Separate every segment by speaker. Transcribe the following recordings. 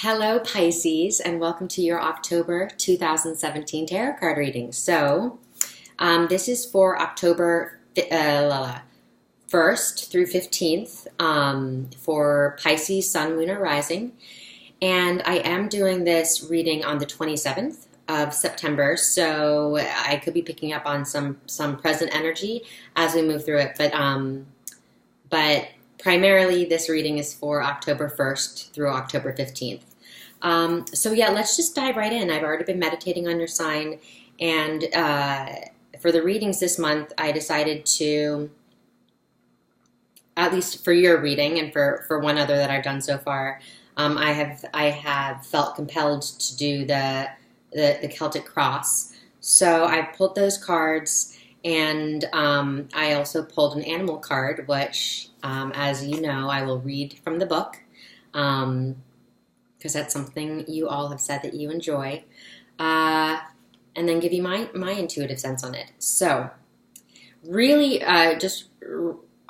Speaker 1: Hello, Pisces, and welcome to your October 2017 tarot card reading. This is for October 1st through 15th for Pisces, Sun, Moon, or Rising. And I am doing this reading on the 27th of September, so I could be picking up on some present energy as we move through it. But primarily, this reading is for October 1st through October 15th. Let's just dive right in. I've already been meditating on your sign, and for the readings this month, I decided to, at least for your reading and for one other that I've done so far, I have felt compelled to do the Celtic Cross. So I pulled those cards, and I also pulled an animal card, which, as you know, I will read from the book. Because that's something you all have said that you enjoy, and then give you my intuitive sense on it. So, really, just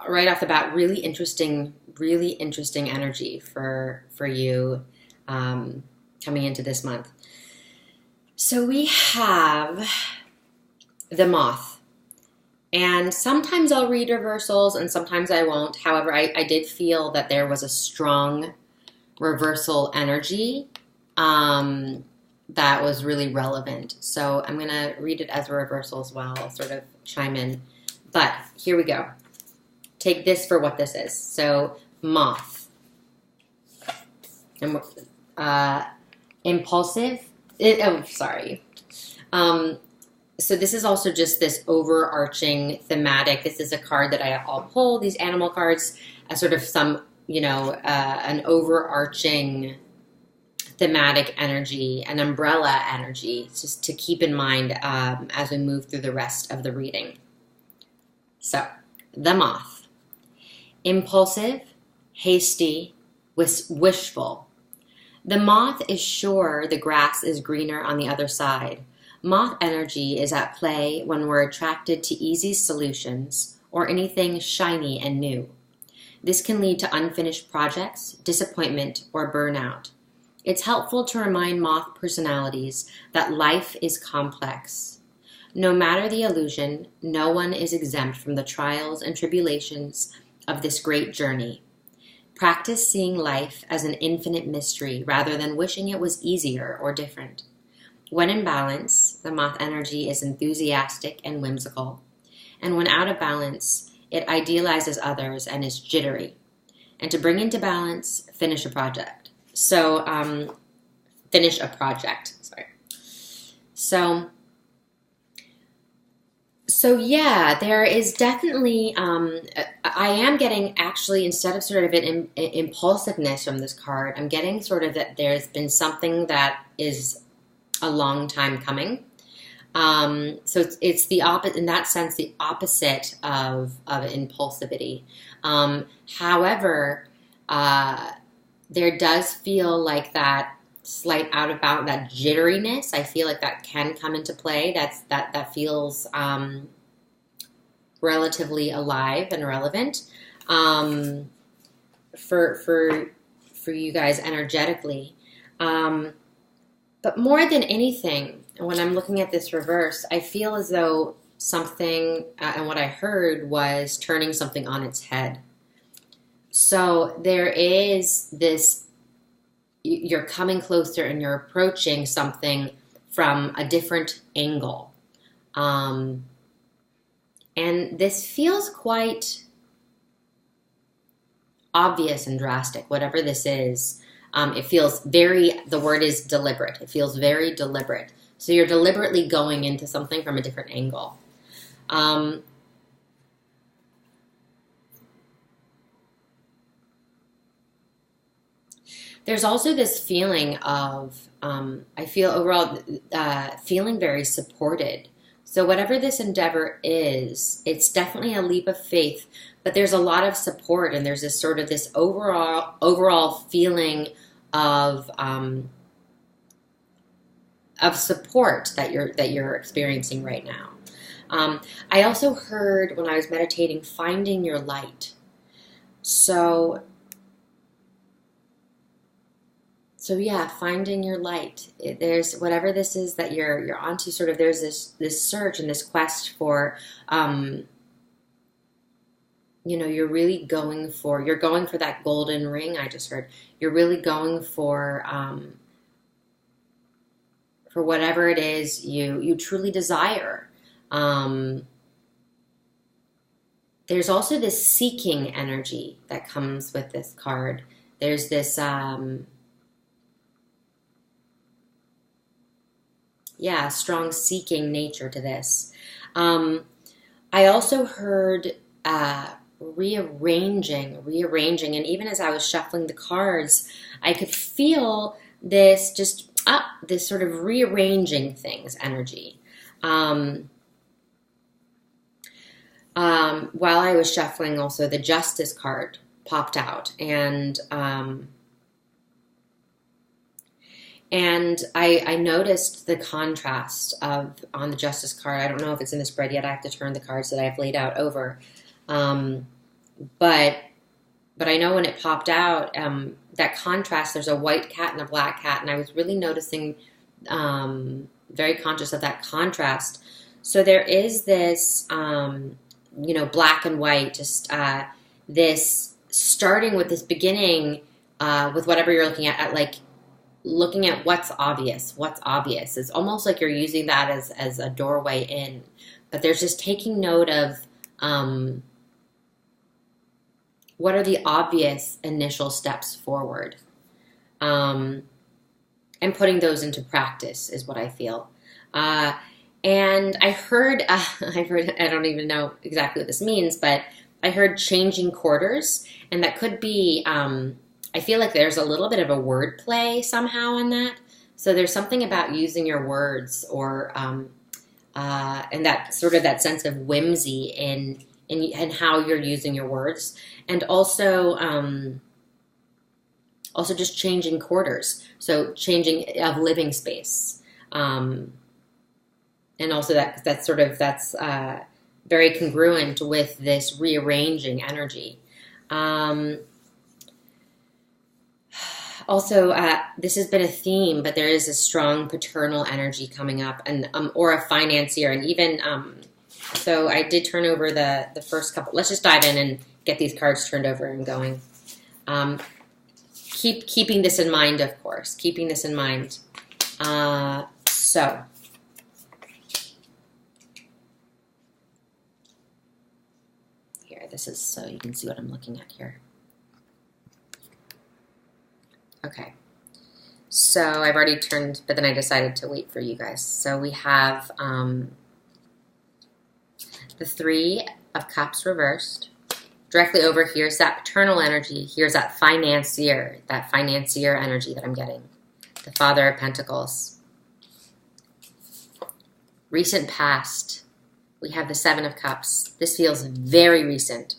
Speaker 1: right off the bat, really interesting energy for you coming into this month. So we have the Moth, and sometimes I'll read reversals, and sometimes I won't. However, I did feel that there was a strong reversal energy that was really relevant. So I'm going to read it as a reversal as well. I'll sort of chime in. But here we go. Take this for what this is. So Moth. And impulsive. So this is also just this overarching thematic. This is a card that I'll pull, these animal cards, as sort of some an overarching thematic energy, an umbrella energy, just to keep in mind as we move through the rest of the reading. So, the Moth. Impulsive, hasty, wishful. The moth is sure the grass is greener on the other side. Moth energy is at play when we're attracted to easy solutions or anything shiny and new. This can lead to unfinished projects, disappointment, or burnout. It's helpful to remind moth personalities that life is complex. No matter the illusion, no one is exempt from the trials and tribulations of this great journey. Practice seeing life as an infinite mystery rather than wishing it was easier or different. When in balance, the moth energy is enthusiastic and whimsical. And when out of balance, it idealizes others and is jittery. And to bring into balance, finish a project. So yeah, there is definitely, I am getting actually, instead of sort of an impulsiveness from this card, I'm getting sort of that there's been something that is a long time coming. So it's the opposite, in that sense, the opposite of impulsivity. However, there does feel like that slight out of bounds, that jitteriness. I feel like that can come into play. That feels relatively alive and relevant for you guys energetically. But more than anything, when I'm looking at this reverse, I feel as though something, and what I heard was turning something on its head. So there is this, you're coming closer and you're approaching something from a different angle. And this feels quite obvious and drastic, whatever this is. It feels the word is deliberate. It feels very deliberate. So you're deliberately going into something from a different angle. There's also this feeling of, I feel overall, feeling very supported. So whatever this endeavor is, it's definitely a leap of faith, but there's a lot of support, and there's this sort of this overall feeling of support that you're experiencing right now. I also heard when I was meditating, finding your light. So So yeah, finding your light. There's whatever this is that you're onto. Sort of, there's this search and this quest for, you're going for that golden ring. I just heard you're really going for whatever it is you truly desire. There's also this seeking energy that comes with this card. There's this. Strong seeking nature to this. I also heard rearranging, and even as I was shuffling the cards, I could feel this sort of rearranging things energy. While I was shuffling, also the Justice card popped out, and I noticed the contrast on the Justice card. I don't know if it's in the spread yet. I have to turn the cards that I've laid out over. But I know when it popped out, that contrast, there's a white cat and a black cat. And I was really noticing, very conscious of that contrast. So there is this, black and white, just this starting with this beginning with whatever you're looking at like, looking at what's obvious. It's almost like you're using that as a doorway in, but there's just taking note of what are the obvious initial steps forward, and putting those into practice is what I feel. And I heard, I don't even know exactly what this means, but I heard changing quarters, and that could be, I feel like there's a little bit of a word play somehow in that. So there's something about using your words, or and that sort of that sense of whimsy in how you're using your words, and also just changing quarters. So changing of living space, and also that's very congruent with this rearranging energy. Also, this has been a theme, but there is a strong paternal energy coming up, and or a financier, and even so I did turn over the first couple. Let's just dive in and get these cards turned over and going. Keeping this in mind, of course. Keeping this in mind. So here, this is so you can see what I'm looking at here. Okay, so I've already turned, but then I decided to wait for you guys. So we have the Three of Cups reversed. Directly over here is that paternal energy. Here's that financier energy that I'm getting. The Father of Pentacles. Recent past. We have the Seven of Cups. This feels very recent.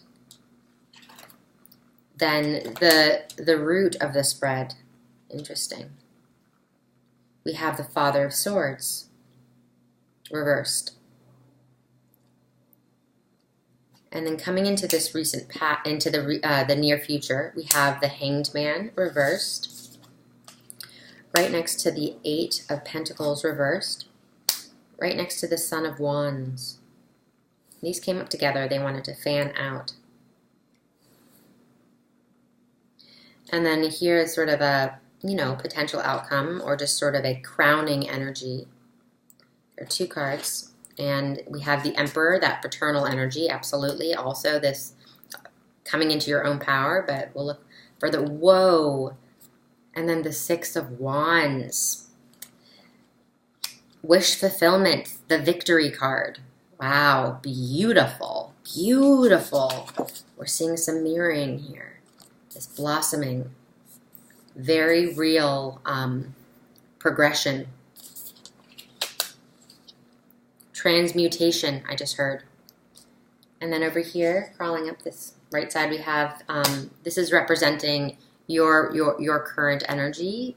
Speaker 1: Then the root of the spread, interesting. We have the Father of Swords, reversed. And then coming into this recent into the near future, we have the Hanged Man, reversed. Right next to the Eight of Pentacles, reversed. Right next to the Son of Wands. These came up together. They wanted to fan out. And then here is sort of a, potential outcome, or just sort of a crowning energy. There are two cards. And we have the Emperor, that paternal energy, absolutely. Also this coming into your own power, but we'll look for the Whoa. And then the Six of Wands. Wish fulfillment, the Victory card. Wow, beautiful, beautiful. We're seeing some mirroring here. This blossoming, very real progression. Transmutation, I just heard. And then over here, crawling up this right side, we have, this is representing your current energy,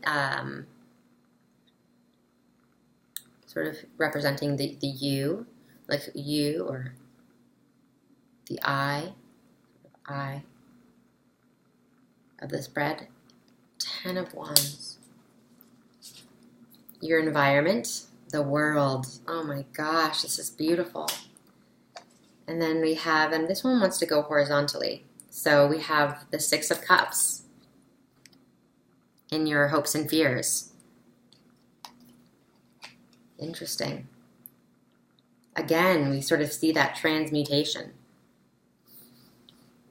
Speaker 1: sort of representing the you, like you, or the I of the spread. 10 of Wands. your environment, the world. Oh my gosh, this is beautiful. And then we have, and this one wants to go horizontally. So we have the Six of Cups in your hopes and fears. Interesting. Again, we sort of see that transmutation.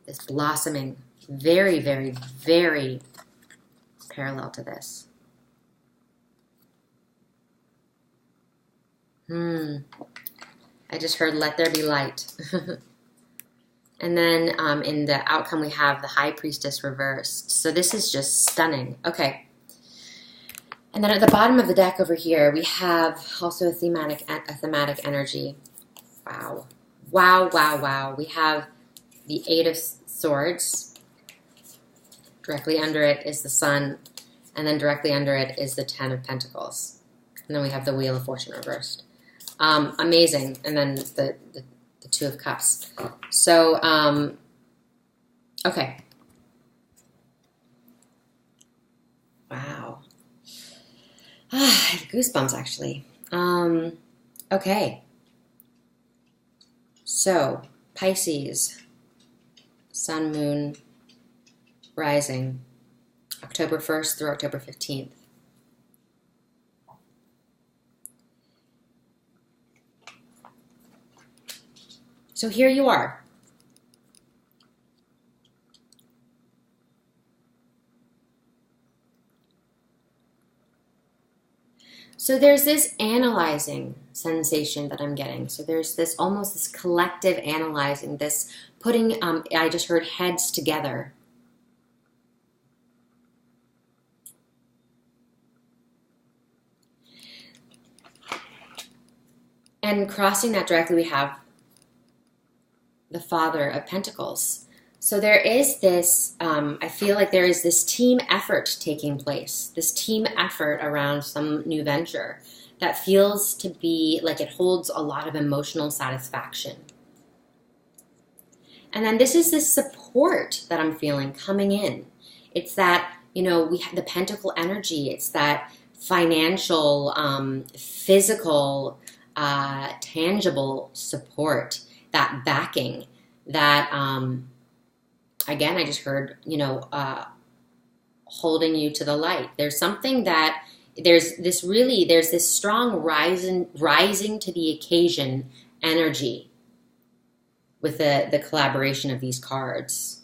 Speaker 1: This blossoming. Very, very, very parallel to this. I just heard let there be light. And then in the outcome we have the High Priestess reversed. So this is just stunning. Okay. And then at the bottom of the deck over here, we have also a thematic energy. Wow. Wow, wow, wow. We have the Eight of Swords. Directly under it is the Sun. And then directly under it is the Ten of Pentacles. And then we have the Wheel of Fortune reversed. Amazing. And then the Two of Cups. So, okay. Wow. I have goosebumps, actually. Okay. So, Pisces, Sun, Moon, Rising, October 1st through October 15th. So here you are. So there's this analyzing sensation that I'm getting. So there's this almost this collective analyzing, this putting, I just heard heads together. And crossing that directly, we have the Father of Pentacles. So there is this, I feel like there is this team effort taking place, this team effort around some new venture that feels to be like it holds a lot of emotional satisfaction. And then this is this support that I'm feeling coming in. It's that, you know, we have the Pentacle energy. It's that financial, physical, tangible support, that backing, that, again, I just heard, you know, holding you to the light. There's something that, there's this strong rising to the occasion energy with the collaboration of these cards.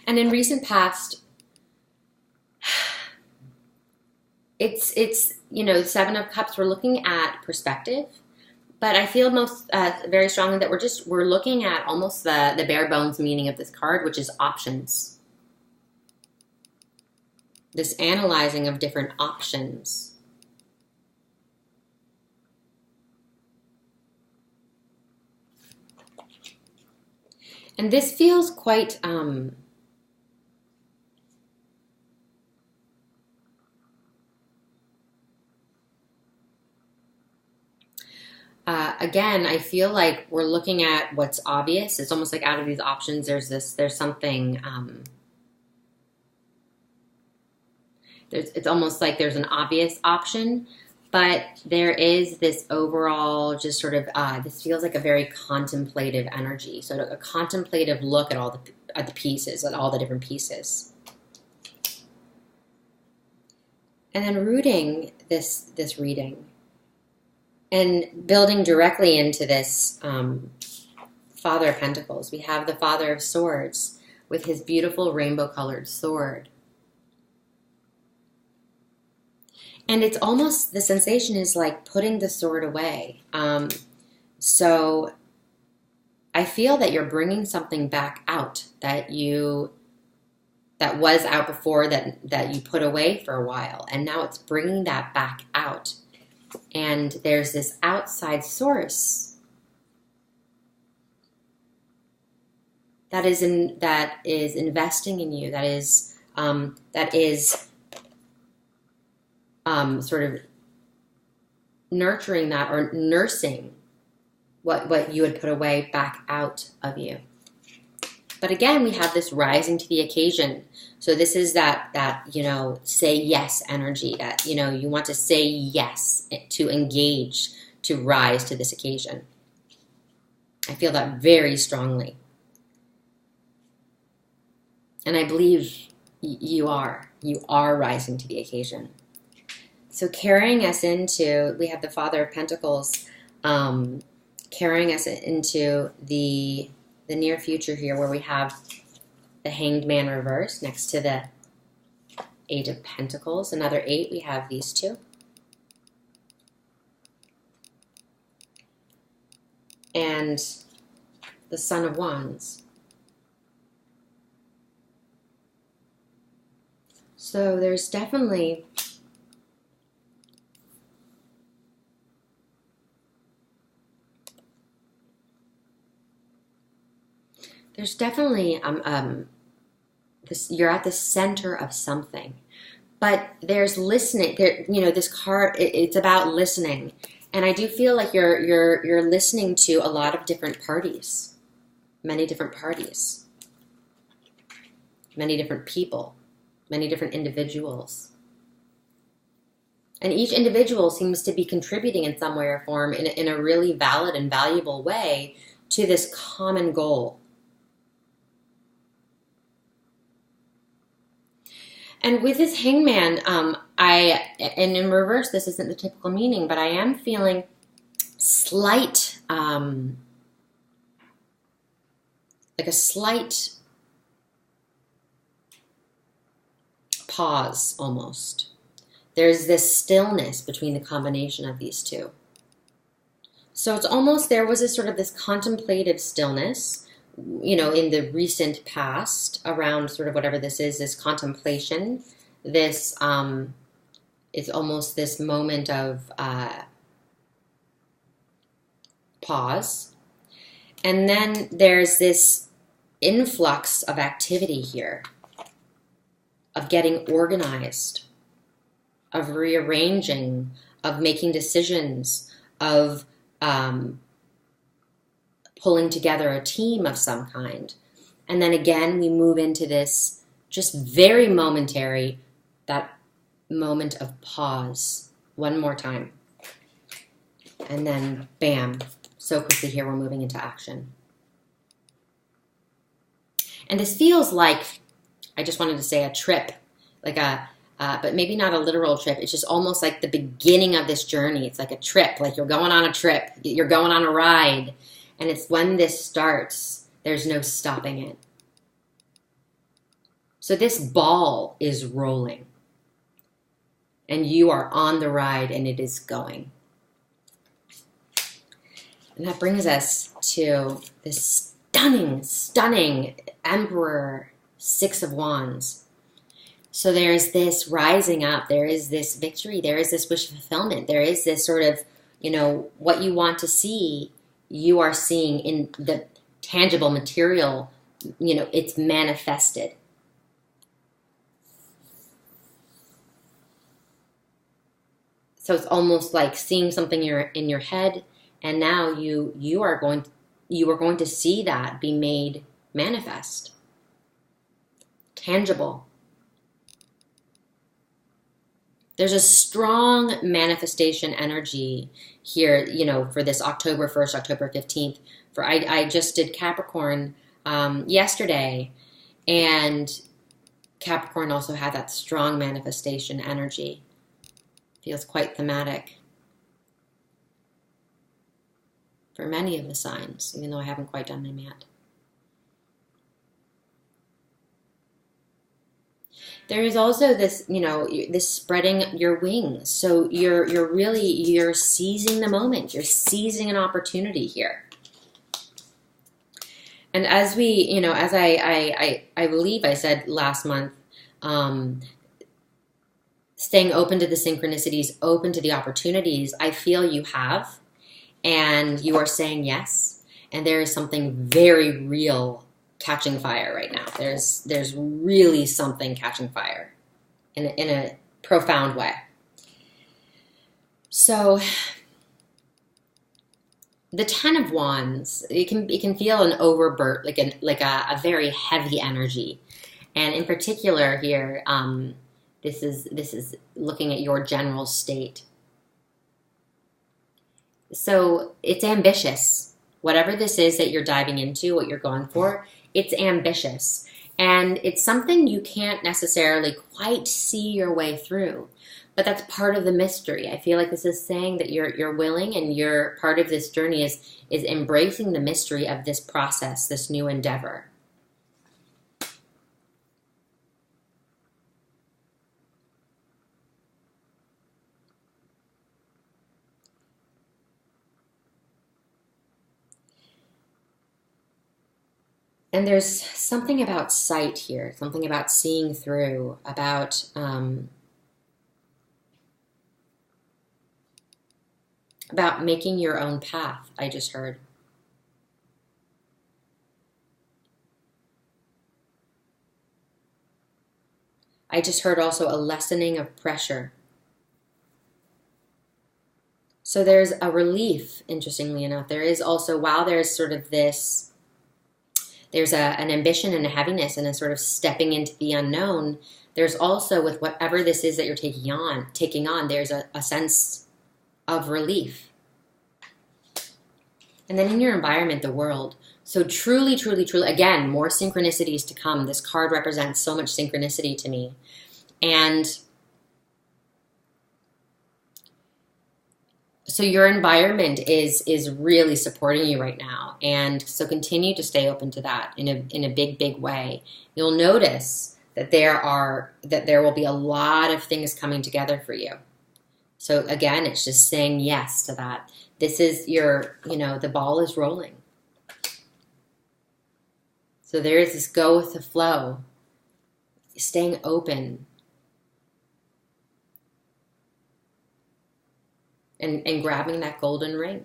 Speaker 1: And in recent past, it's you know, Seven of Cups, we're looking at perspective, but I feel most very strongly that we're looking at almost the bare bones meaning of this card, which is options. This analyzing of different options. And this feels quite again, I feel like we're looking at what's obvious. It's almost like out of these options, there's something, it's almost like there's an obvious option, but there is this overall just sort of, this feels like a very contemplative energy. So a contemplative look at all the pieces, at all the different pieces. And then rooting this reading and building directly into this Father of Pentacles. We have the Father of Swords with his beautiful rainbow-colored sword. And it's almost, the sensation is like putting the sword away. So I feel that you're bringing something back out that was out before, that you put away for a while. And now it's bringing that back out. And there's this outside source that is investing in you, that is sort of nurturing that, or nursing what you had put away back out of you. But again, we have this rising to the occasion. So this is that say yes energy, that, you want to say yes, to engage, to rise to this occasion. I feel that very strongly. And I believe you are rising to the occasion. So carrying us into, we have the Father of Pentacles, carrying us into the near future here, where we have the Hanged Man reverse next to the Eight of Pentacles. Another 8, we have these two. And the Son of Wands. So there's definitely this, you're at the center of something, but there's listening there. This card, it's about listening, and I do feel like you're listening to a lot of different parties, many different parties, many different people, many different individuals. And each individual seems to be contributing in some way or form in a really valid and valuable way to this common goal. And with this Hangman, and in reverse, this isn't the typical meaning, but I am feeling slight, like a slight pause almost. There's this stillness between the combination of these two. So it's almost, there was this sort of this contemplative stillness, in the recent past around sort of whatever this is, this contemplation, this is almost this moment of pause. And then there's this influx of activity here, of getting organized, of rearranging, of making decisions, of pulling together a team of some kind. And then again, we move into this just very momentary, that moment of pause. One more time. And then bam, so quickly here we're moving into action. And this feels like, I just wanted to say, a trip, like but maybe not a literal trip. It's just almost like the beginning of this journey. It's like a trip, like you're going on a trip, you're going on a ride. And it's when this starts, there's no stopping it. So this ball is rolling. And you are on the ride, and it is going. And that brings us to this stunning, stunning Emperor, Six of Wands. So there's this rising up. There is this victory. There is this wish fulfillment. There is this sort of, what you want to see, you are seeing in the tangible material, it's manifested. So it's almost like seeing something in your head, and now you are going to see that be made manifest, tangible. There's a strong manifestation energy here, for this October 1st, October 15th. I just did Capricorn yesterday, and Capricorn also had that strong manifestation energy. Feels quite thematic for many of the signs, even though I haven't quite done them yet. There is also this, this spreading your wings. So you're seizing the moment. You're seizing an opportunity here. And as we, as I believe I said last month, staying open to the synchronicities, open to the opportunities, I feel you have, and you are saying yes. And there is something very real catching fire right now. There's really something catching fire in a profound way. So the Ten of Wands, it can feel an overburst, like a very heavy energy. And in particular here, this is looking at your general state. So it's ambitious. Whatever this is that you're diving into, what you're going for, it's ambitious. And it's something you can't necessarily quite see your way through. But that's part of the mystery. I feel like this is saying that you're willing, and you're part of this journey is embracing the mystery of this process, this new endeavor. And there's something about sight here, something about seeing through, about making your own path, I just heard. I just heard also a lessening of pressure. So there's a relief, interestingly enough. There is also, while there's sort of this, there's an ambition and a heaviness and a sort of stepping into the unknown, there's also, with whatever this is that you're taking on, there's a sense of relief. And then in your environment, the world. So truly, truly, truly, again, more synchronicities to come. This card represents so much synchronicity to me. And so your environment is really supporting you right now. And so continue to stay open to that in a big, big way. You'll notice that there will be a lot of things coming together for you. So again, it's just saying yes to that. This is the ball is rolling. So there is this go with the flow, staying open, and grabbing that golden ring,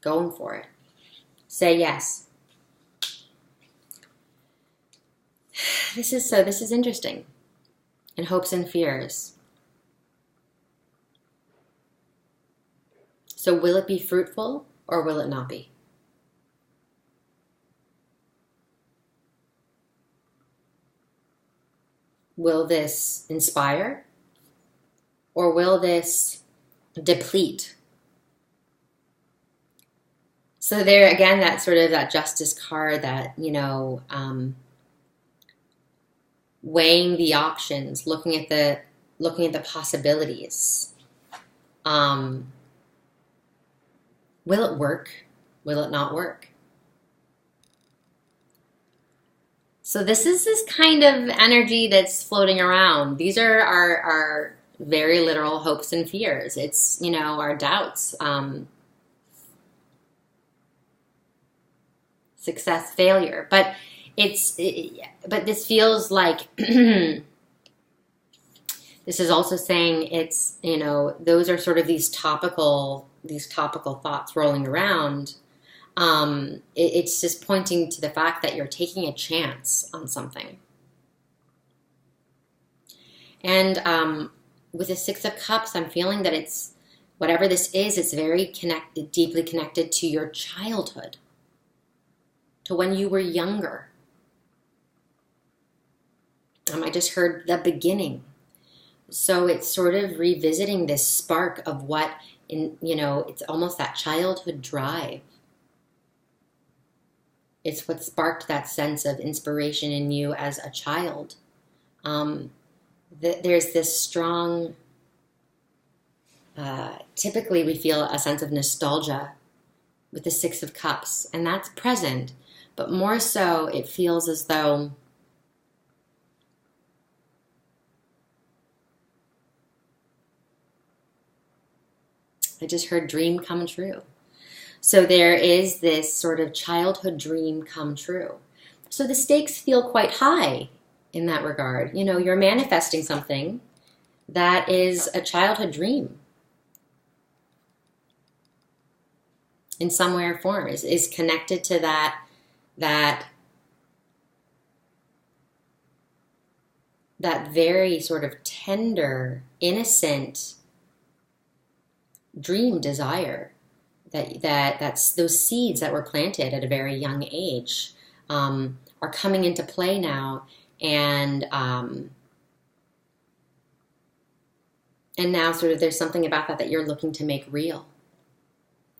Speaker 1: going for it. Say yes. This is interesting. And hopes and fears. So will it be fruitful or will it not be? Will this inspire or will this deplete? So there again, that sort of that justice card, that, weighing the options, looking at the possibilities. Will it work? Will it not work? So this is this kind of energy that's floating around. These are our very literal hopes and fears. It's, our doubts, success, failure. But but this feels like this is also saying it's, those are sort of these topical thoughts rolling around. It's just pointing to the fact that you're taking a chance on something. And with the Six of Cups, I'm feeling that it's, whatever this is, it's very connected, deeply connected to your childhood, to when you were younger. I just heard the beginning. So it's sort of revisiting this spark of what, it's almost that childhood drive. It's what sparked that sense of inspiration in you as a child. There's this strong, typically we feel a sense of nostalgia with the Six of Cups, and that's present, but more so it feels as though I just heard dream come true. So there is this sort of childhood dream come true. So the stakes feel quite high in that regard. You're manifesting something that is a childhood dream in some way or form, is connected to that very sort of tender, innocent dream desire That's those seeds that were planted at a very young age are coming into play now, and now sort of there's something about that you're looking to make real,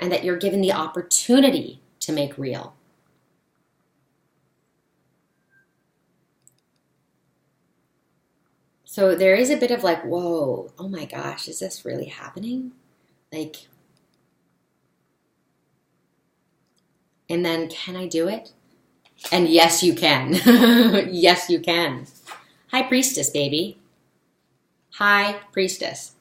Speaker 1: and that you're given the opportunity to make real. So there is a bit of like, whoa, oh my gosh, is this really happening? Like, and then can I do it? And yes, you can. Yes, you can. Hi, Priestess, baby. Hi, Priestess.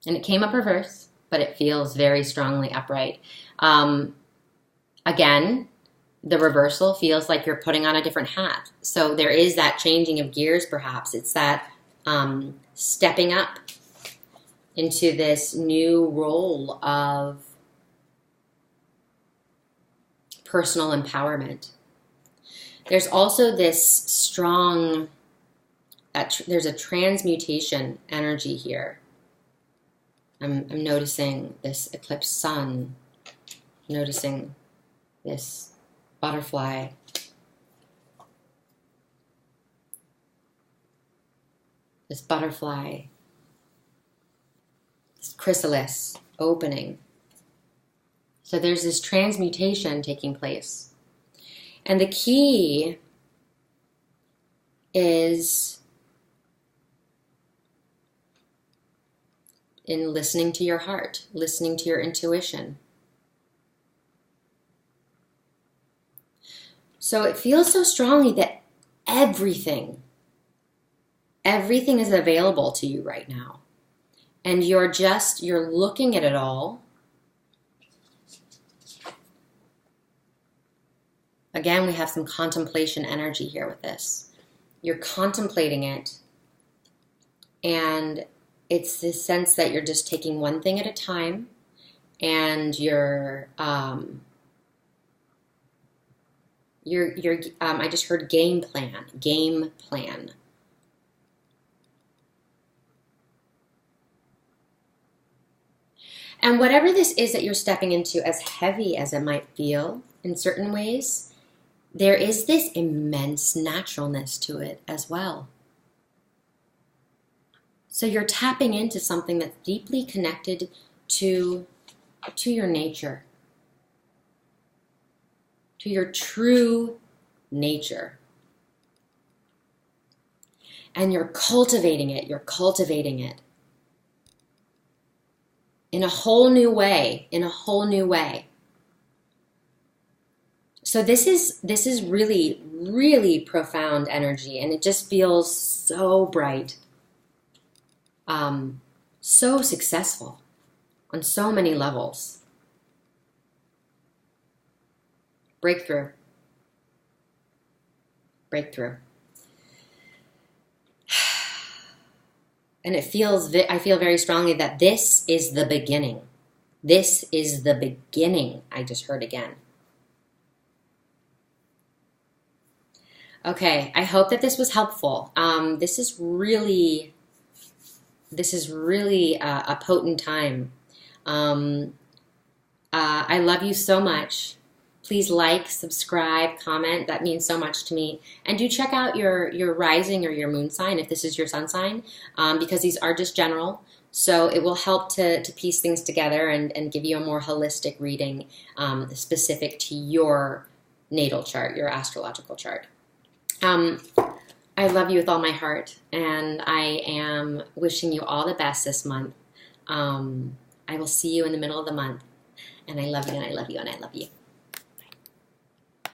Speaker 1: And it came up reverse, but it feels very strongly upright. Again, the reversal feels like you're putting on a different hat. So there is that changing of gears, perhaps. It's that stepping up into this new role of personal empowerment. There's also this strong, there's a transmutation energy here. I'm noticing this eclipsed sun, noticing this butterfly. This butterfly, this chrysalis opening. So there's this transmutation taking place. And the key is in listening to your heart, listening to your intuition. So it feels so strongly that everything is available to you right now. And you're looking at it all. Again, we have some contemplation energy here with this. You're contemplating it, and it's this sense that you're just taking one thing at a time, and I just heard game plan. And whatever this is that you're stepping into, as heavy as it might feel in certain ways, there is this immense naturalness to it as well. So you're tapping into something that's deeply connected to your nature, to your true nature. And you're cultivating it in a whole new way, So this is really, really profound energy, and it just feels so bright, so successful on so many levels. Breakthrough. And I feel very strongly that this is the beginning. This is the beginning, I just heard again. Okay, I hope that this was helpful. This is really a potent time. I love you so much. Please like, subscribe, comment. That means so much to me. And do check out your rising or your moon sign if this is your sun sign, because these are just general. So it will help to piece things together and give you a more holistic reading specific to your natal chart, your astrological chart. I love you with all my heart, and I am wishing you all the best this month. I will see you in the middle of the month, and I love you, and I love you, and I love you.